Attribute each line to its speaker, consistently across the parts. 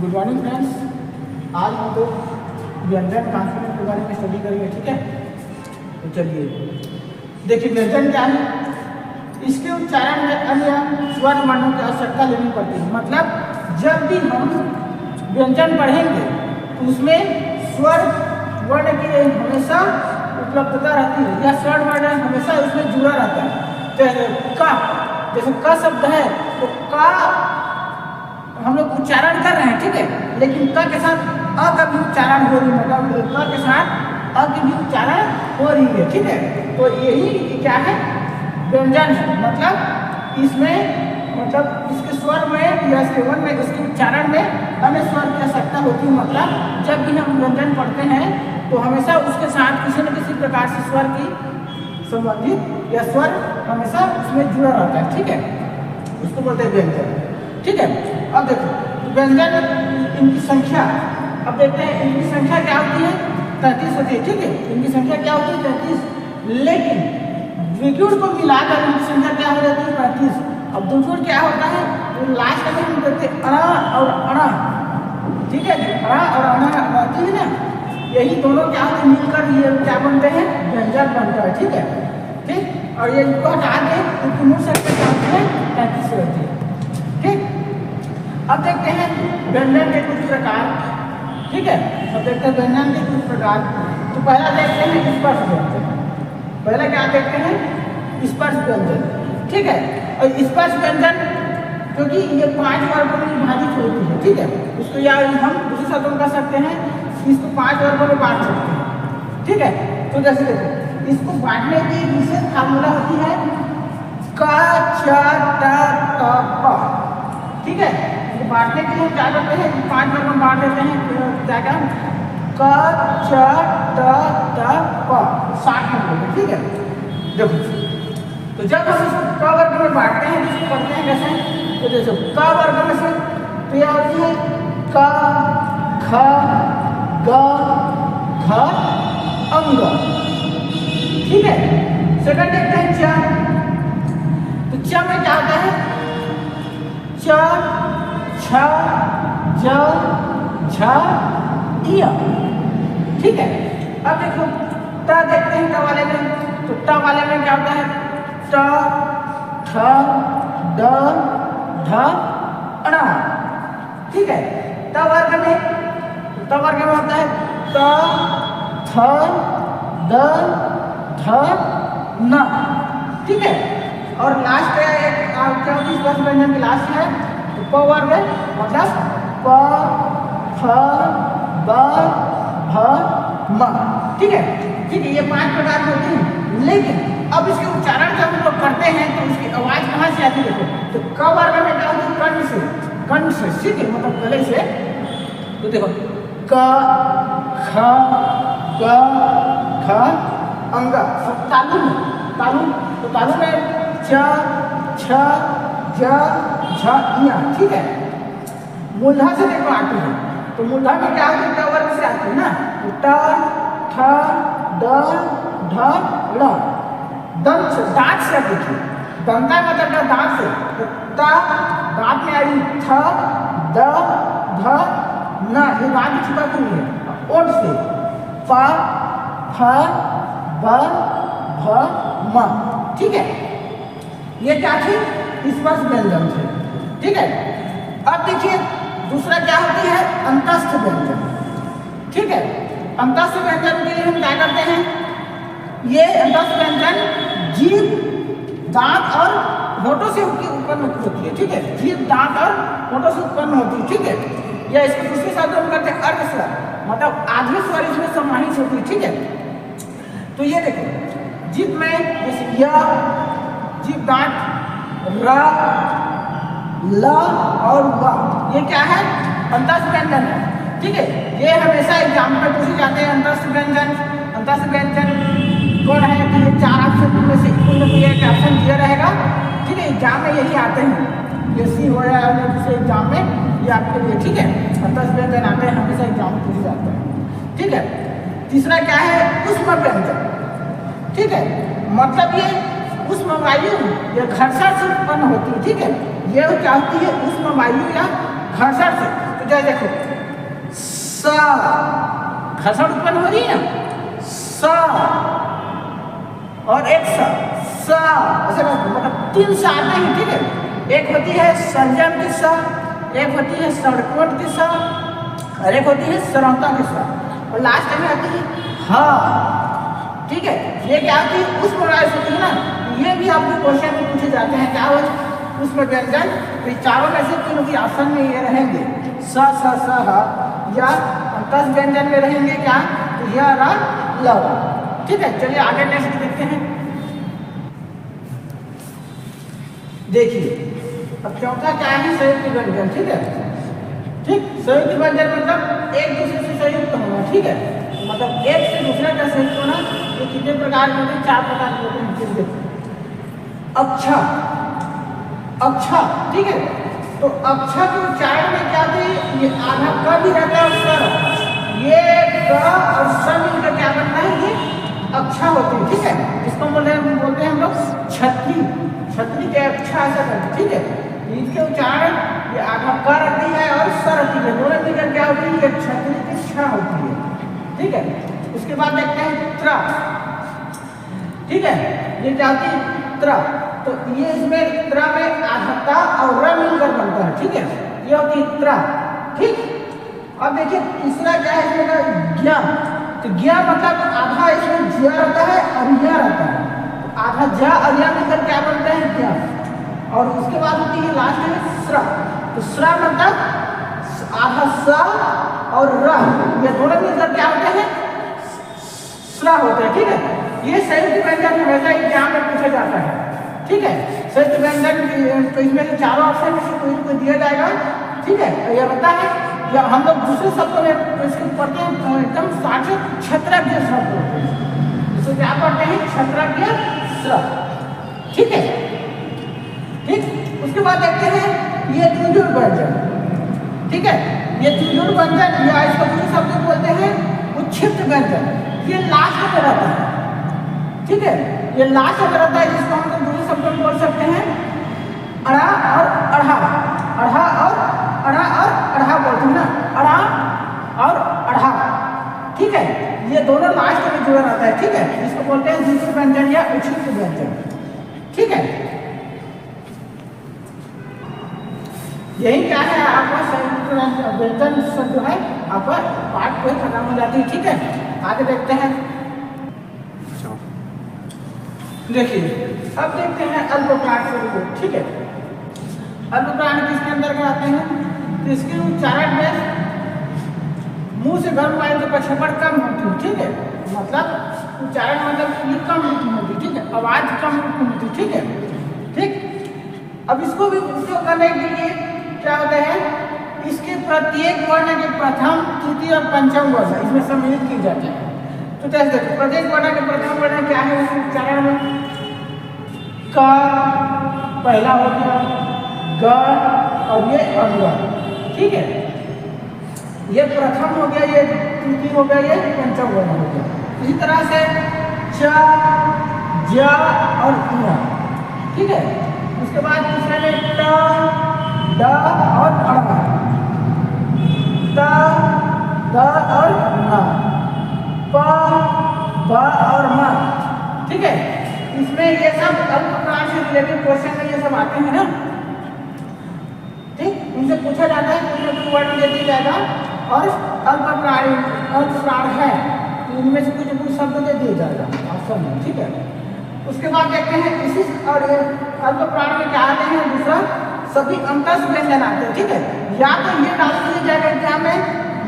Speaker 1: Good morning friends. आज हम तो व्यंजन कॉन्सोनेंट के बारे में स्टडी करेंगे, ठीक है। तो चलिए देखिए, व्यंजन क्या है। इसके उच्चारण में अन्य स्वर वर्णों की आवश्यकता लेनी पड़ती है। मतलब जब भी हम व्यंजन पढ़ेंगे तो उसमें स्वर वर्ण की हमेशा उपलब्धता रहती है, या स्वर वर्ण हमेशा उसमें जुड़ा रहता है। जैसे क शब्द है तो का हम लोग उच्चारण कर रहे हैं, ठीक है, लेकिन क के साथ अ का भी उच्चारण हो रही है। मतलब क के साथ अ की भी उच्चारण हो रही है, ठीक है। तो यही क्या है, व्यंजन है। मतलब इसमें इसके स्वर में या इसके वर्ण में, इसके उच्चारण में हमें स्वर की आवश्यकता होती है। मतलब जब भी हम व्यंजन पढ़ते हैं तो हमेशा उसके साथ किसी न किसी प्रकार से स्वर की संबंधित या स्वर हमेशा उसमें जुड़ा रहता है, ठीक है। उसको बोलते हैं व्यंजन, ठीक है। अब देखो व्यंजन इनकी संख्या, अब देखते हैं इनकी संख्या क्या होती है, 33 होती है, ठीक है। इनकी संख्या क्या होती है, 33। लेकिन द्विगुण को मिलाकर इनकी संख्या क्या हो जाती है, 35। अब द्विगुण क्या होता है, तो लास्ट में हम देखते हैं अणा और अणा, ठीक है। अणा और अणा रहती है ना, यही दोनों क्या होते हैं, मिलकर ये क्या बनते हैं, व्यंजन बनता है, ठीक है। ठीक, और ये इनको हटा के इनकी मूल संख्या क्या होती है, 33 रहती है, ठीक। अब देखते हैं व्यंजन के कुछ प्रकार, ठीक है। अब देखते हैं व्यंजन के कुछ प्रकार। तो पहला देखते हैं स्पर्श व्यंजन। पहला क्या देखते हैं, स्पर्श व्यंजन, ठीक है। और स्पर्श व्यंजन क्योंकि ये 5 वर्गों में विभाजित होती है, ठीक है। उसको या हम दूसरे शब्दों में कह सकते हैं, इसको 5 वर्गों में बांट सकते हैं, ठीक है। तो जैसे देखो, इसको बांटने की विशेष फार्मूला होती है क छ ट त प, ठीक है। तो बांटने के लिए क्या करते हैं, 5 वर्गों में बांट देते हैं। क्या क्या, क छ ट त प, 60 नंबर, ठीक है। देखो, तो जब हम इसको क वर्ग में बांटते हैं तो इसको पढ़ते हैं कैसे, तो जैसे क वर्ग में से तो यह होती है क ख ग घ अंग, ठीक है। सेकंड देखते हैं च। तो च में क्या होता है, च छ ज झ य, ठीक है। अब देखो ट देखते हैं, ट वाले में, तो ट वाले में क्या होता है, ट ठ ड ढ ण, ठीक है। ट वर्ग में, ट वर्ग में होता है त थ द ध न, ठीक है। और लास्ट है एक क्या होती है, स्पर्श व्यंजन की लास्ट है तो प वर्ग, मतलब प फ ब भ म, ठीक है, ठीक है। ये 5 प्रकार की होती है। लेकिन अब इसके उच्चारण जब हम लोग करते हैं तो इसकी आवाज कहाँ से आती है, देखो। तो क वर्ग में क्या होती है, कर्ण से, ठीक है, मतलब गले से। तो देखो क ख ग घ अंग, तालु में, तो तालु में च छ ज झ ञ, ठीक है। मूलधा से देखो आती है, तो मूलधा में क्या होती है, ट वर्ग से आती है ना, तो ट ठ ड ढ ळ। दंत से, दांत से, देखिए दंता मतलब दांत से, तो ट दांत में आई, थ द ध न, ये दांत छिपा हुई है। ओठ से प फ ब भ म, ठीक है। ये क्या थी, स्पर्श व्यंजन थे, ठीक है। अब देखिए दूसरा क्या होती है, अंतस्थ व्यंजन, ठीक है। अंतस्थ व्यंजन के लिए हम क्या करते हैं, ये अंतस्थ व्यंजन जीभ दांत और होठों से उत्पन्न होती है, ठीक है। जीभ दांत और होठों से उत्पन्न होती है, ठीक है। या इसको दूसरे शब्दों में करते हैं अर्ध स्वर, मतलब आधे स्वर इसमें समाहित होती है, ठीक है। तो ये देखो जीभ में जैसे य, जीभ दांत, र ल और व, ये क्या है, अंतस्थ व्यंजन है, ठीक है। ये हमेशा एग्जाम में पूछे जाते हैं। अंतस्थ व्यंजन कौन है, तो ये 4 ऑप्शन में से कोई एक ऑप्शन दिया रहेगा, ठीक है। एग्जाम में यही आते हैं, यूपीएससी हो या दूसरे एग्जाम में ये आपके लिए, ठीक है। अंतस्थ व्यंजन आते हैं, हमेशा एग्जाम में पूछे जाते हैं, ठीक है। तीसरा क्या है, ऊष्म व्यंजन, ठीक है। मतलब ये ऊष्म वायु या घर्षण से उत्पन्न होती है, ठीक है। ये क्या होती है, ऊष्म वायु या घर्षण से। तो जय देखो स घर्षण उत्पन्न हो रही है स और एक स ऐसे मतलब 3 स आते हैं, ठीक है। एक होती है संजम की स, एक होती है सड़कोट की स और एक होती है सरौता की स और लास्ट में आती है ह, ठीक है। ये क्या होती है उस प्रकार से होती है ना, ये भी आपको क्वेश्चन में पूछे जाते हैं क्या हो उसमें व्यंजन, तो चारों में से तीनों की ऑप्शन में ये रहेंगे स ह या 10 व्यंजन में रहेंगे क्या, तो यह रहा लव, ठीक है। चलिए आगे नेक्स्ट देखते हैं। देखिए अब चौथा क्या है, संयुक्त व्यंजन, ठीक है। ठीक, संयुक्त व्यंजन मतलब एक दूसरे से संयुक्त होना, ठीक है। मतलब एक से दूसरे का संयुक्त होना, ये कितने प्रकार के होते हैं, 4 प्रकार के होते हैं। अच्छा अच्छा, ठीक है। तो अच्छा के उच्चारण में क्या थे, ये आधा क भी रहता है और स, ये क और स मिलकर क्या बनता है, ये अच्छा होते हैं, ठीक है। इसको बोलते हैं हम लोग छतरी, छतरी के अच्छा ऐसा करते, ठीक है। इसके उच्चारण ये आधा क रहती है और स रहती है, दोनों मिलकर क्या होती है, ये छतरी की छ होती है, ठीक है। उसके बाद देखते हैं त्र, ठीक है। ये क्या होती है त्र, तो ये इसमें त्र में आधा ता और र मिलकर बनता है, ठीक है। ये होती है त्र, ठीक। अब देखिए तीसरा क्या है इसमें ज्ञा, तो ज्ञा मतलब आधा इसमें ज्या रहता है और या रहता है, तो आधा ज्या और या मिलकर क्या बनता है ज्ञा। और उसके बाद होती है लास्ट में स्र, तो स्र मतलब आधा स और र, ये दोनों मिलकर क्या होते हैं स्र होते हैं, ठीक है। ये संयुक्त व्यंजन हमेशा एग्जाम में पूछा जाता है, ठीक है। संयुक्त व्यंजन तो इसमें चारों ऑप्शन में से कोई दिया जाएगा, ठीक है। यह होता है या हम लोग दूसरे शब्दों में इसको पढ़ते हैं एकदम साक्षात क्षत्रज्ञ शब्द होते हैं, इसको क्या पढ़ते हैं क्षत्रज्ञ स्र, ठीक है। ठीक, उसके बाद देखते हैं ये द्विजुड़ व्यंजन, ठीक है। ये द्विजुड़ व्यंजन या इसको दूसरे शब्द में बोलते हैं उच्छिष्ट व्यंजन, ये लास्ट में रहता है, ठीक है। ये लास्ट में रहता है, जिसको हम दूसरे शब्द में बोल सकते हैं अड़ा और अढ़ा, अढ़ा और अढ़ा बोलते हैं ना, अड़ा और अढ़ा, ठीक है। ये दोनों लास्ट में जुड़ा रहता है, ठीक है। इसको बोलते हैं द्विजुड़ व्यंजन या उच्छिष्ट व्यंजन, ठीक है। यही क्या है आपका संयुक्त व्यंजन जो है आपका पाठ को खत्म हो जाती है, ठीक है। आगे देखते हैं, देखिए अब देखते हैं अल्पप्राण से रिलेटेड, ठीक है। अल्पप्राण किसके अंदर आते हैं, तो इसके उच्चारण में मुंह से गर्म वायु की प्रक्षेपण कम होती है, ठीक है। मतलब उच्चारण मतलब ये कम होती है, ठीक है, आवाज कम होती है, ठीक है। ठीक, अब इसको भी उपयोग करने के लिए क्या होता है, इसके प्रत्येक वर्ण के प्रथम तृतीय और पंचम वर्ण इसमें सम्मिलित की जाते हैं। तो जैसे देखो प्रत्येक वर्ण के प्रथम वर्ण क्या है, उसके उच्चारण में क पहला हो गया, ग और ये अगला, ठीक है। ये प्रथम हो गया, ये तृतीय हो गया, ये पंचम वर्ण हो गया। इसी तरह से च, ज और य, ठीक है। उसके बाद दूसरे में ट, ड और अड़, त, द और न, प, ब और म, ठीक है। इसमें ये सब अल्पप्राण से रिलेटेड क्वेश्चन में ये सब आते हैं ना, ठीक। इनसे पूछा जाता है कोई ना कोई वर्ड दे दिया जाएगा और अल्पप्राण है तो इनमें से कुछ शब्द दे दिया जाएगा ऑप्शन में, ठीक है। उसके बाद देखते हैं इसी और अल्पप्राण में क्या आते हैं, दूसरा सभी अंतस व्यंजन आते हैं, ठीक है। या तो ये डाल दिया जाएगा एग्जाम में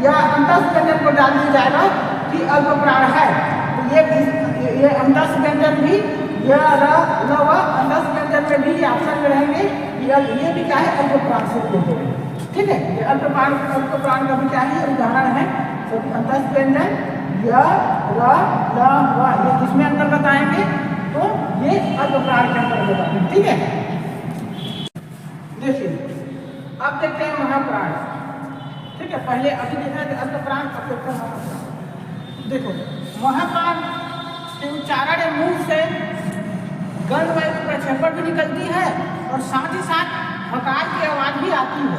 Speaker 1: या अंतस व्यंजन को डाल दिया जाएगा कि अल्पप्राण है, तो ये अंतस व्यंजन भी या अंतस व्यंजन में भी ऑप्शन में रहेंगे, ये भी क्या है अल्पप्राण से रिलेटेड है, ठीक है। ये अल्पप्राण का भी क्या है उदाहरण है, तो अंतस व्यंजन या ये किसमें अंतर्गत आएंगे, तो ये अल्पप्राण के अंतर्गत आएंगे, ठीक है। देखिए अब देखते हैं महाप्राण, ठीक है। पहले अभी देखा है अल्पप्राण, अब देखते हैं महाप्राण। देखो महाप्राण के उच्चारण मुंह से गंध वायु की प्रक्षेपण भी निकलती है और साथ ही साथ हकार की आवाज भी आती है,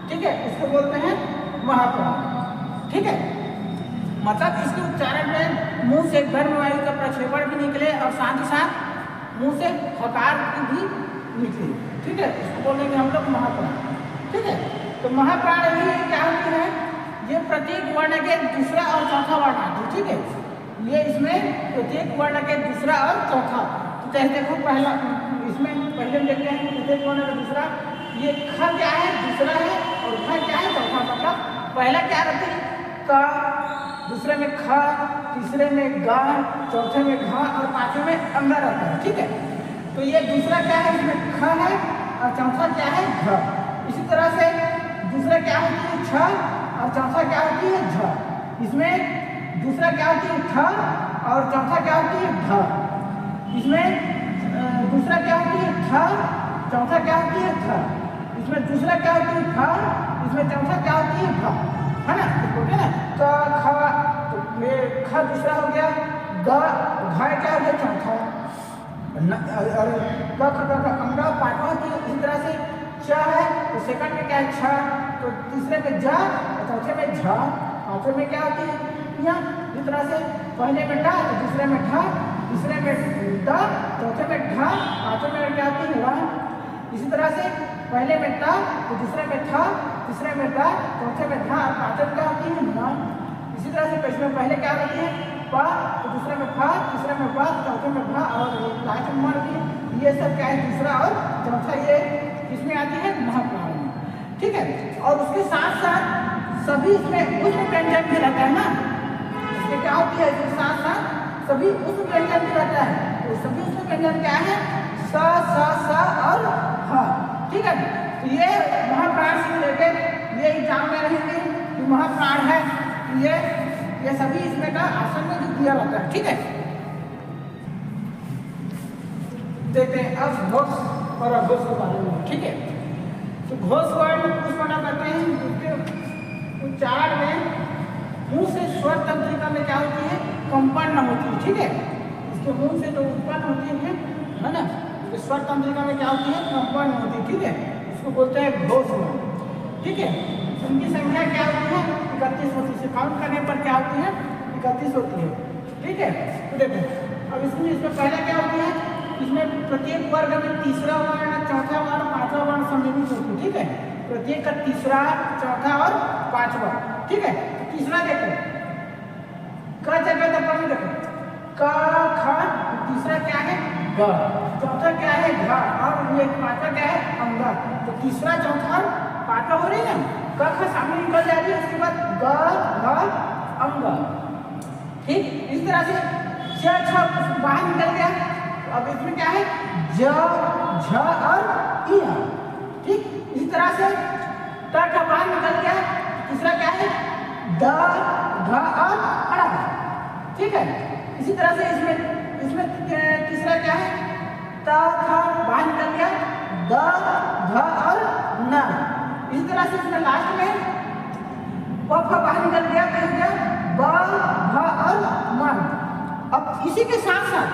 Speaker 1: ठीक है। इसको बोलते हैं महाप्राण। ठीक है, मतलब इसके उच्चारण में मुंह से गर्म वायु का प्रक्षेपण भी निकले और साथ ही साथ मुंह से हकार भी निकले। ठीक है, इसको बोलेंगे हम लोग महाप्राण। ठीक है, तो महाप्राण ये क्या होती है, ये प्रत्येक वर्ण के दूसरा और चौथा वर्ण आते हैं। ठीक है, ये इसमें प्रत्येक वर्ण के दूसरा और चौथा। तो चाहे देखो पहला इसमें पहले देखते हैं प्रत्येक वर्ण का दूसरा, ये ख क्या है दूसरा है और ख क्या है चौथा। मतलब पहला क्या रहता है क, दूसरे में ख, तीसरे में ग, चौथे में घ और पांचवें में अंग रहता है। ठीक है, तो ये दूसरा क्या है, इसमें ख है और चौथा क्या है घ। इसी तरह से दूसरा क्या होती है छ और चौथा क्या होती है झ। इसमें दूसरा क्या होती है ठ और चौथा क्या होती है ढ। इसमें दूसरा क्या होती है ठ, चौथा क्या होती है थ। इसमें दूसरा क्या होती है ठ, इसमें चौथा क्या होती है भ। है ना, ओके ना। क ख, तो ये ख दूसरा हो गया, ग घ क्या हो गया चौथा, और क ख ग घ अंग पांचवा होती है। इसी तरह से च है तो सेकंड में क्या है छ, तो तीसरे में ज और चौथे में झ, पांचवे में क्या होती है या। इस तरह से पहले में ट तो दूसरे में ढ, तीसरे में द, चौथे में ढ, पांचवे में क्या होती है व। इसी तरह से पहले में ट तो दूसरे में थ, तीसरे में द, चौथे में ध और पांचवे में क्या होती है न। इसी तरह से इसमें पहले क्या होती है प तो दूसरे में फ, तीसरे में ब, चौथे में भ और लास्ट में म होती है। ये सब क्या है दूसरा और चौथा, ये इसमें आती है महाप्राण में। ठीक है, और उसके साथ साथ सभी इसमें उष्ण व्यंजन भी रहता है ना। इसमें क्या होती है, इसके साथ साथ सभी उष्ण व्यंजन भी रहता है। तो सभी उष्ण व्यंजन क्या है स स और ह। ठीक है, तो ये महाप्राण से रिलेटेड ये एग्जाम में रहेंगे कि महाप्राण है, ये सभी इसमें का आसन में जो दिया रहता है। ठीक है, देखते हैं अब घोष और अघोष के बारे में। ठीक है, तो घोष वर्ण कुछ मना करते हैं जिसके उच्चारण में मुंह से स्वर तंत्रिका में क्या होती है कंपन न होती है। ठीक है, इसके मुंह से जो उत्पन्न होती है ना, स्वर तंत्रिका में क्या होती है कंपन होती है। ठीक है, इसको बोलते हैं घोष वर्ण। ठीक है, उनकी संख्या क्या होती है 31 होती है। काउंट करने पर क्या होती है 31 होती है। ठीक है, तो देखो अब इसमें पहला क्या होती है, इसमें प्रत्येक वर्ग में तीसरा वर्ण, चौथा वर्ण, पांचवा वर्ण सम्मिलित होती है। ठीक है, प्रत्येक का तीसरा, चौथा और पांचवा। ठीक है, तीसरा देखो क जगह दबा में देखो क ख, तीसरा क्या है ग, चौथा क्या है घ और ये पांचवा क्या है अंग। तो तीसरा, चौथा और पांचवा हो रही है ना, क ख सामने निकल जा रही है, उसके बाद ग घ अंग। ठीक, इस तरह से च छ बाहर निकल गया। अब इसमें क्या है ज झ और इ। ठीक, इसी तरह से ट का बाहर निकल गया। तीसरा क्या है द घ और अ। ठीक है, इसी तरह से इसमें तीसरा क्या है त ख बाहर निकल गया, द घ और न। इसी तरह से इसमें लास्ट में प फ बाहर निकल गया, क्या हो गया ब भ और म। अब इसी के साथ साथ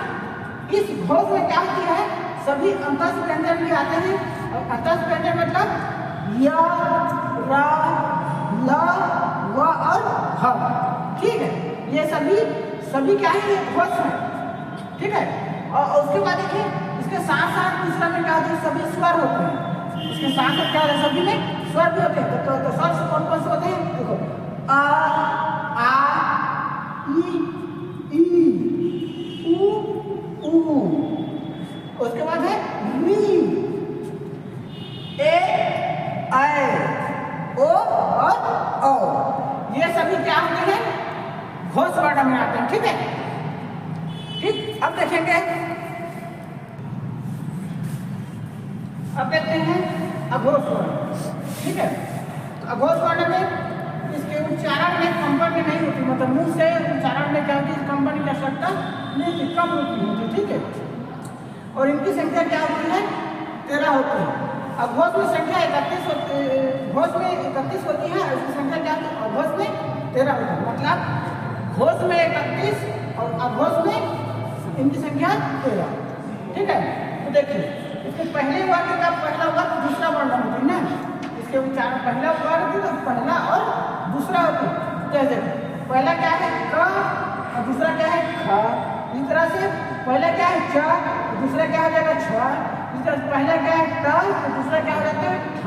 Speaker 1: इस घोष में क्या होती है सभी अंतस्थ व्यंजन भी आते हैं। और अंतस्थ व्यंजन मतलब य, र, ल, व और ह। ठीक है, ये सभी क्या है ये घोष है। ठीक है, और उसके बाद देखिए इसके साथ साथ तीसरा में क्या होता है सभी स्वर होते हैं। इसके साथ साथ क्या होता है सभी में स्वर भी होते हैं। तो स्वर से कौन कौन से होते हैं देखो अ, आ, ई, उ, ऊ। उसके बाद है री, ए, ऐ, ओ और औ। ये सभी क्या होते हैं घोष वर्ण में आते हैं। ठीक है, ठीक, अब देखेंगे, अब देखते हैं अघोष वर्ण। ठीक है, तो अघोष वर्ण में इसके उच्चारण में कंपन नहीं होती, मतलब मुंह से उच्चारण में क्या होती है कंपन की आवश्यकता नहीं होती, कम होती है। ठीक है, और इनकी संख्या क्या होती है 13 होती है। अघोष में संख्या 31 होती है, घोष में 31 होती है, इसकी संख्या क्या होती है अघोष में 13 होती है। मतलब घोष में 31 और अघोष में इनकी संख्या 13। ठीक है, तो देखिए इसके पहले वर्ग का पहला वर्ग दूसरा वर्ण होती है ना, इसके उच्चारण पहला वर्ग तो पहला और जैसे पहला क्या है क और दूसरा क्या है ख। इस तरह से पहला क्या है च, दूसरा क्या हो जाएगा छ। इस तरह से पहला क्या है ट तो दूसरा क्या हो जाता है ठ।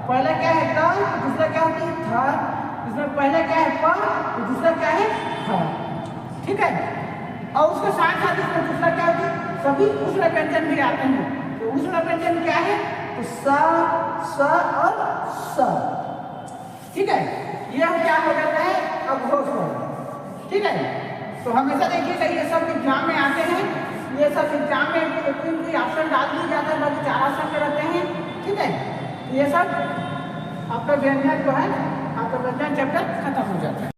Speaker 1: पहला क्या है ट तो दूसरा क्या होता है थ। इसमें पहला क्या है प तो दूसरा क्या है ख। ठीक है। और उसके साथ साथ इसमें दूसरा क्या होता है सभी उष्ण व्यंजन भी आते हैं। तो उष्ण व्यंजन क्या है तो स और स। ठीक है। ये हम क्या हो जाता है अघोष वर्ग। ठीक है। तो हमेशा देखिएगा ये सब एग्जाम में आते हैं, ये सब एग्जाम में कोई ऑप्शन डाल दिया जाता है, बाकी 4 ऑप्शन के रहते हैं। ठीक है। ये सब आपका व्यंजन जो है आपका व्यंजन चैप्टर खत्म हो जाता है।